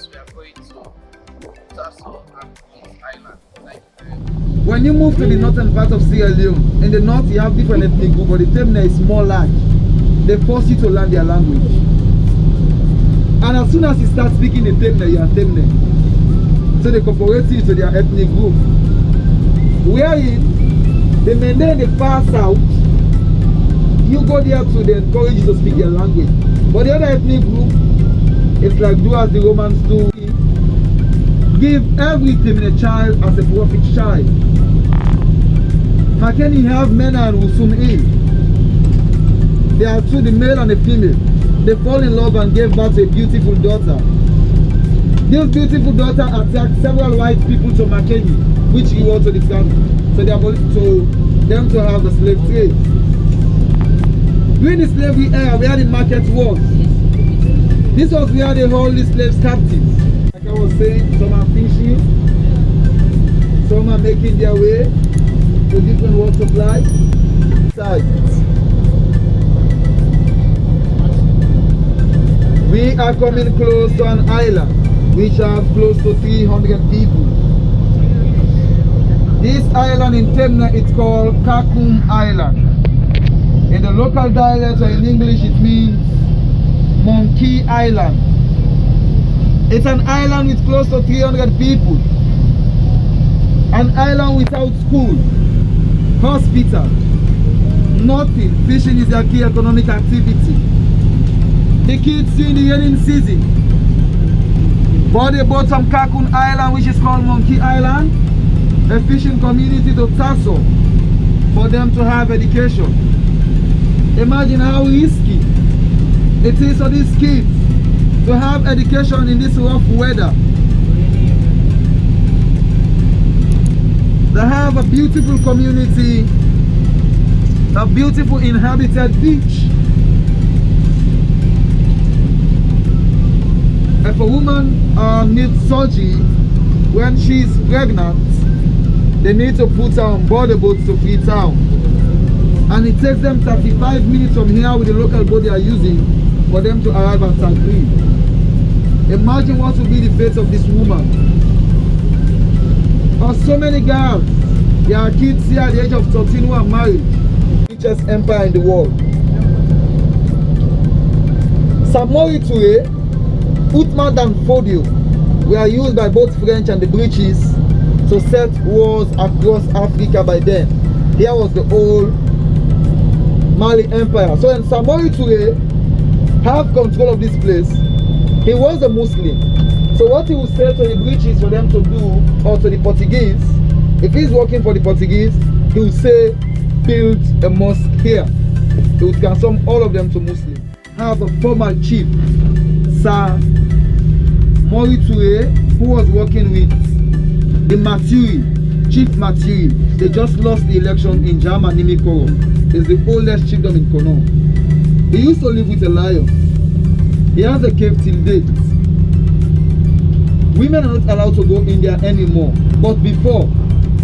as we are going to Tasso and Bunce Island. Thank you very much. When you move to the northern part of Sierra Leone, in the north you have different ethnic groups, but the Temne is more large. They force you to learn their language. And as soon as you start speaking the Temne, you are Temne. So they incorporate you to their ethnic group. Wherein, the men in the far south, you go there to they encourage you to speak their language. But the other ethnic group, it's like do as the Romans do. Give everything in a child as a prophet child. How can you have men and Usum ill? They are two, the male and the female. They fall in love and gave birth to a beautiful daughter. This beautiful daughter attacked several white people to Makeni, which he was to the family. So they are to them to have the slave trade. During the slavery era, where the market was, this was where they hold the slaves captives. Like I was saying, some are fishing, some are making their way to different walks of life. We are coming close to an island which has close to 300 people. This island in Temne is called Kakum Island. In the local dialect or in English it means Monkey Island. It's an island with close to 300 people. An island without school, hospital, nothing. Fishing is their key economic activity. The kids during the raining season, but they bought some Kakun Island, which is called Monkey Island, a fishing community to Tasso, for them to have education. Imagine how risky it is for these kids to have education in this rough weather. They have a beautiful community, a beautiful inhabited beach. If a woman needs surgery when she's pregnant, they need to put her on board the boat to Freetown. And it takes them 35 minutes from here with the local boat they are using for them to arrive at Sankri. Imagine what will be the fate of this woman. Or so many girls, there are kids here at the age of 13 who are married. Richest empire in the world. Samori Toure, Outmad and Fodio were used by both French and the British to set wars across Africa by then. Here was the old Mali Empire. So when Samori Toure have control of this place, he was a Muslim. So what he would say to the British for them to do, or to the Portuguese, if he's working for the Portuguese, he would say, build a mosque here. He would transform all of them to Muslim. Have a former chief, Sir Mori Toure, who was working with the Maturi, Chief Maturi. They just lost the election in Jamanimikoro. It's the oldest chiefdom in Kono. He used to live with a lion. He has a cave till date. Women are not allowed to go in there anymore. But before,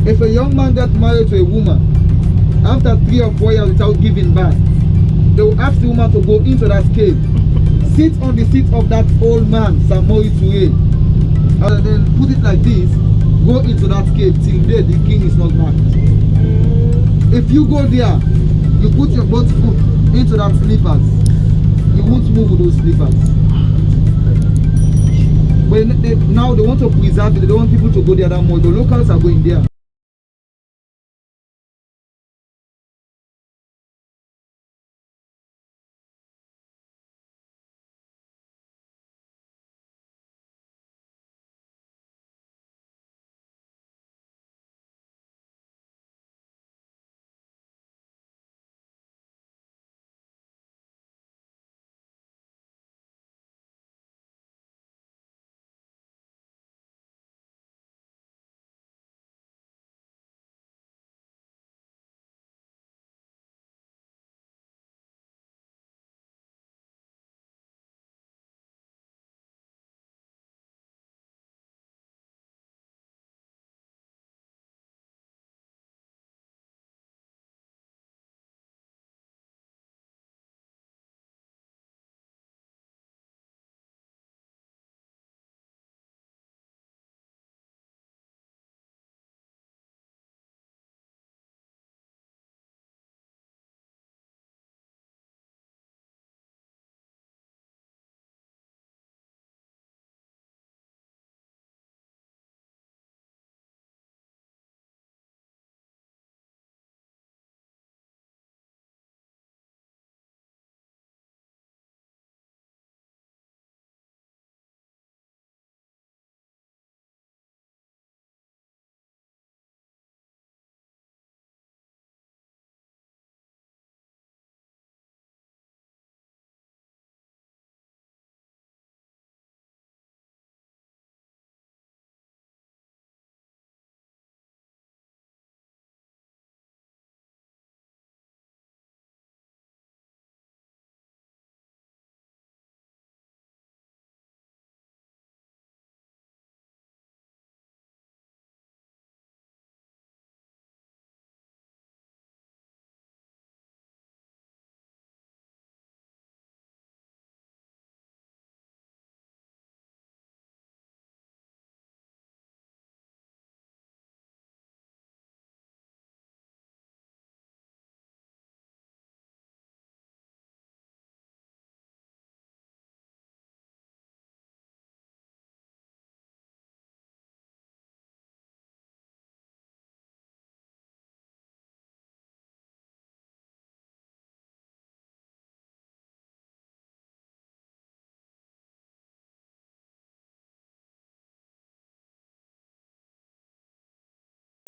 if a young man got married to a woman, after 3 or 4 years without giving birth, they will ask the woman to go into that cave, sit on the seat of that old man, Samori Toure, and then put it like this, go into that cave till there the king is not marked. If you go there, you put your both foot into that slippers, you won't move with those slippers. But now they want to preserve it, they don't want people to go there that much. The locals are going there.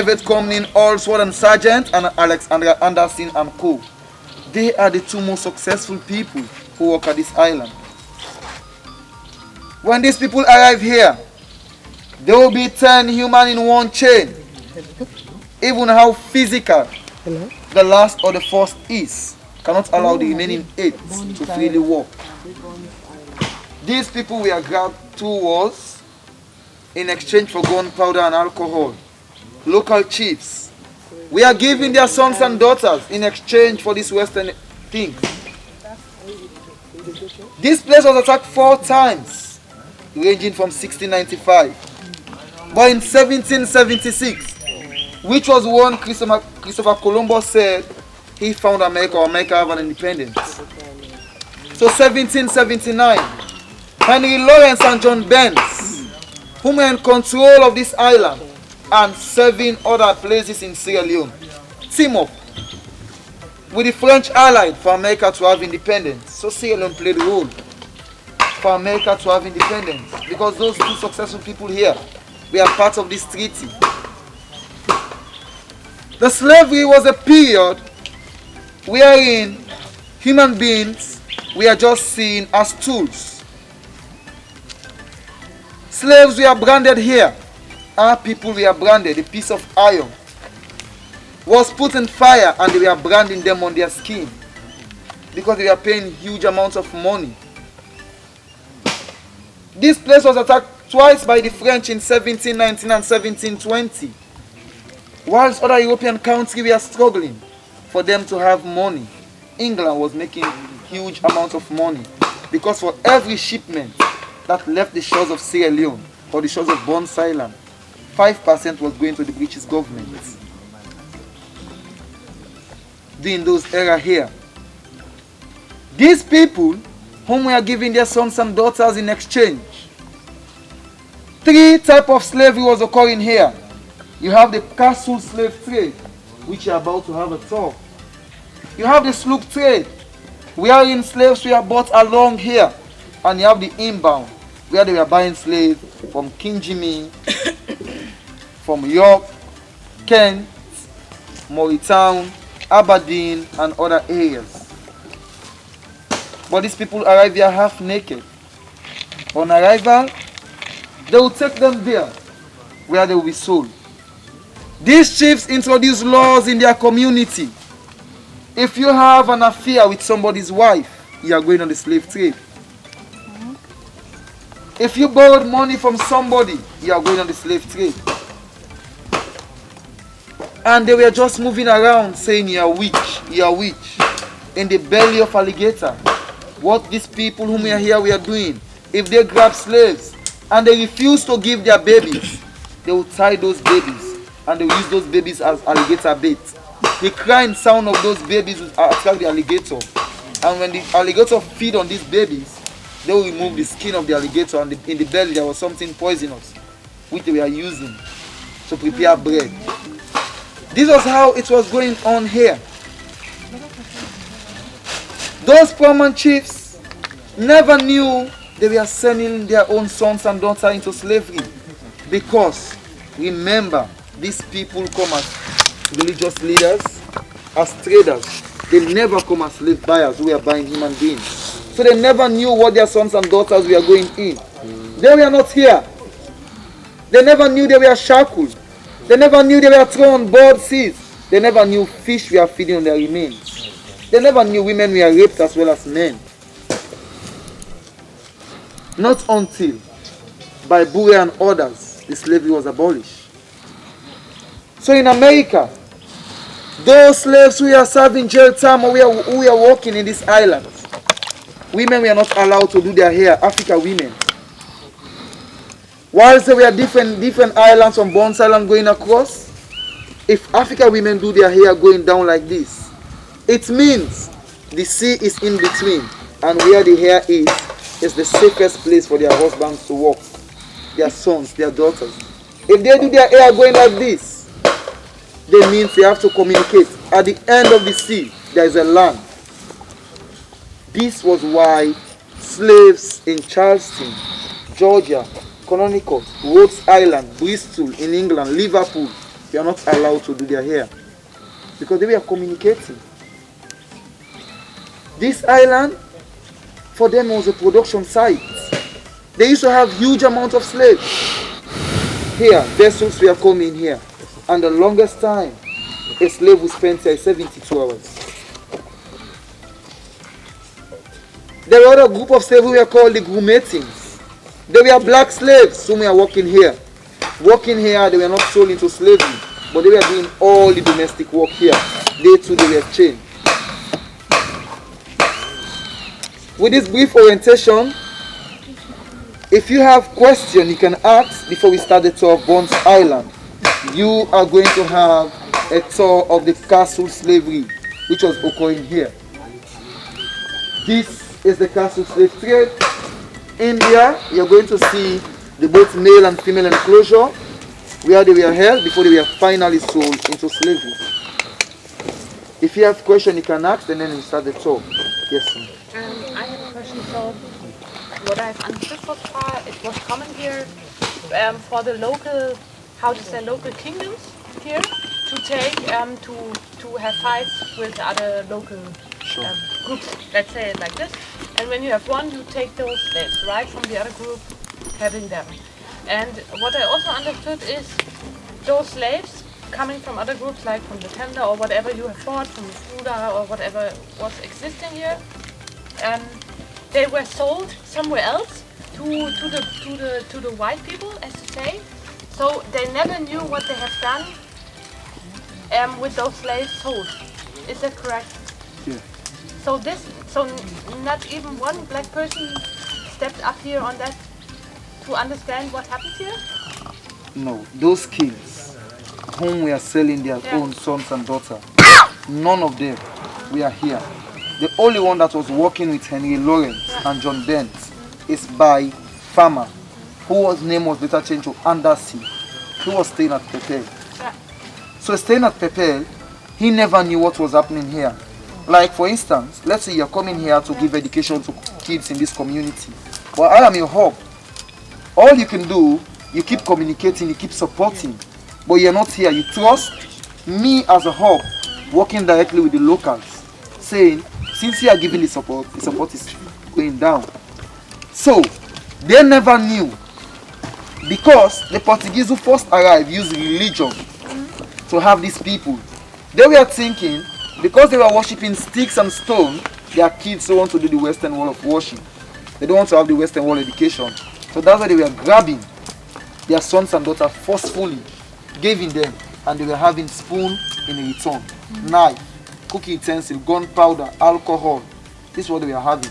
Private Comnin, Allsworth and Sargent, and Alexander Anderson and Co. They are the two most successful people who work at this island. When these people arrive here, there will be 10 humans in one chain. Even how physical the last or the first is cannot allow the remaining 8 to freely walk. These people were grabbed 2 wars in exchange for gunpowder and alcohol. Local chiefs, we are giving their sons and daughters in exchange for these Western things. This place was attacked 4 times, ranging from 1695. But in 1776, which was when Christopher Columbus said he found America, or America have an independence. So 1779, Henry Lawrence and John Burns, who were in control of this island and 7 other places in Sierra Leone, team up with the French allied for America to have independence. So Sierra Leone played a role for America to have independence, because those 2 successful people here were part of this treaty. The slavery was a period wherein human beings were just seen as tools. Slaves were branded here. Our people were branded. A piece of iron was put in fire and they were branding them on their skin because they were paying huge amounts of money. This place was attacked twice by the French in 1719 and 1720. Whilst other European countries were struggling for them to have money, England was making huge amounts of money, because for every shipment that left the shores of Sierra Leone or the shores of Bunce Island, 5% was going to the British government. During those era here, these people whom we are giving their sons and daughters in exchange, 3 types of slavery was occurring here. You have the castle slave trade, which you are about to have a talk. You have the sloop trade, wherein slaves were bought along here. And you have the inbound, where they were buying slaves from King Jimmy, from York, Kent, Morristown, Aberdeen, and other areas. But these people arrive here half naked. On arrival, they will take them there, where they will be sold. These chiefs introduce laws in their community. If you have an affair with somebody's wife, you are going on the slave trade. If you borrowed money from somebody, you are going on the slave trade. And they were just moving around saying, you are witch, you are witch, in the belly of alligator. What these people whom we are here we are doing, if they grab slaves and they refuse to give their babies, they will tie those babies and they will use those babies as alligator bait. The crying sound of those babies will attract the alligator. And when the alligator feed on these babies, they will remove the skin of the alligator, and in the belly there was something poisonous which they were using to prepare bread. This was how it was going on here. Those Pullman chiefs never knew they were sending their own sons and daughters into slavery, because remember, these people come as religious leaders, as traders. They never come as slave buyers who are buying human beings. So they never knew what their sons and daughters were going in. They were not here. They never knew they were shackled. They never knew they were thrown on board seas. They never knew fish were feeding on their remains. They never knew women were raped as well as men. Not until, by Bowie and others, the slavery was abolished. So in America, those slaves who are serving jail time or who are working in these islands, women were not allowed to do their hair, African women. Whilst there were different islands from Bunce Island going across, if African women do their hair going down like this, it means the sea is in between, and where the hair is the safest place for their husbands to walk, their sons, their daughters. If they do their hair going like this, they means they have to communicate. At the end of the sea, there is a land. This was why slaves in Charleston, Georgia, Connecticut, Rhode Island, Bristol in England, Liverpool, we are not allowed to do their hair because they were communicating. This island, for them, was a production site. They used to have huge amount of slaves. Here, vessels were coming here. And the longest time a slave would spend here is 72 hours. There were other group of slaves who were called the Grumetings. They were black slaves who were working here. Working here, they were not sold into slavery, but they were doing all the domestic work here. They too, they were chained. With this brief orientation, if you have questions you can ask before we start the tour of Bunce Island. You are going to have a tour of the castle slavery which was occurring here. This is the castle slave trade. India, you're going to see the both male and female enclosure where they were held before they were finally sold into slavery. If you have questions you can ask and then we start the tour. Yes, sir. I have a question. So, what I've understood so far, it was common here for the local, how to say, local kingdoms here to take to have fights with other local groups. Let's say it like this. And when you have one, you take those slaves right from the other group, having them. And what I also understood is those slaves coming from other groups, like from the Tender or whatever you have bought from the Fuda or whatever was existing here. They were sold somewhere else to the white people, as to say. So they never knew what they have done with those slaves sold. Is that correct? Yeah. So not even one black person stepped up here on that to understand what happened here? No, those kings whom we are selling their own sons and daughters, none of them were here. The only one that was working with Henry Lawrence and John Dent is by farmer, whose name was later changed to Andersea, who was staying at Pepel. Yeah. So staying at Pepel, he never knew what was happening here. Like for instance, let's say you're coming here to give education to kids in this community. Well, I am your hub. All you can do, you keep communicating, you keep supporting, but you're not here. You trust me as a hub, working directly with the locals, saying, since you are giving the support is going down. So, they never knew, because the Portuguese who first arrived used religion to have these people. They were thinking, because they were worshipping sticks and stone, their kids don't want to do the Western wall of worship. They don't want to have the Western wall education. So that's why they were grabbing their sons and daughters forcefully, giving them, and they were having spoon in return, knife, cooking utensil, gunpowder, alcohol. This is what they were having.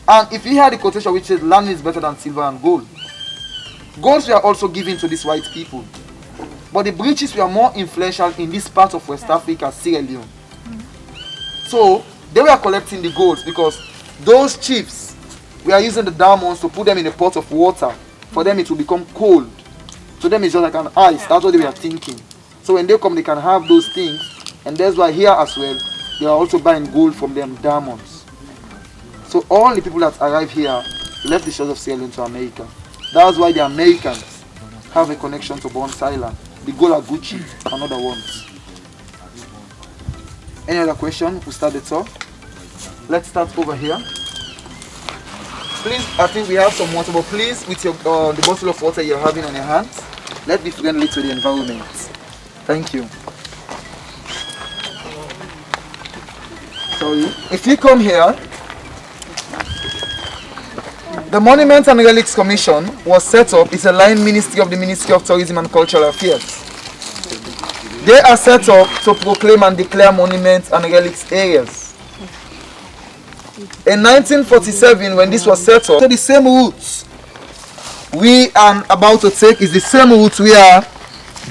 And if you hear the quotation which says land is better than silver and gold, golds were also given to these white people. But the British were more influential in this part of West Africa, Sierra Leone. So they were collecting the golds because those chiefs were using the diamonds to put them in a pot of water. For them it will become cold. To them it's just like an ice. That's what they were thinking. So when they come, they can have those things. And that's why here as well, they are also buying gold from them, diamonds. So all the people that arrived here left the shores of Sierra Leone to America. That's why the Americans have a connection to Bunce Island. The Gola Gucci and other ones. Any other question? We'll start the tour. Let's start over here. Please, I think we have some water, but please, with your the bottle of water you're having on your hands, let's be friendly to the environment. Thank you. Sorry. If you come here, the Monuments and Relics Commission was set up. It's a line ministry of the Ministry of Tourism and Cultural Affairs. They are set up to proclaim and declare monuments and relics areas. In 1947, when this was set up, so the same routes we are about to take is the same route where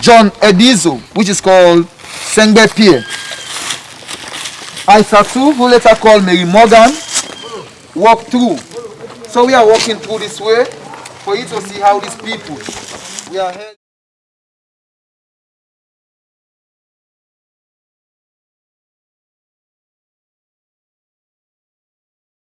John Edizo, which is called Sengbe Pier, Aisatu, who later called Mary Morgan, walked through. So we are walking through this way for you to see how these people we are heading.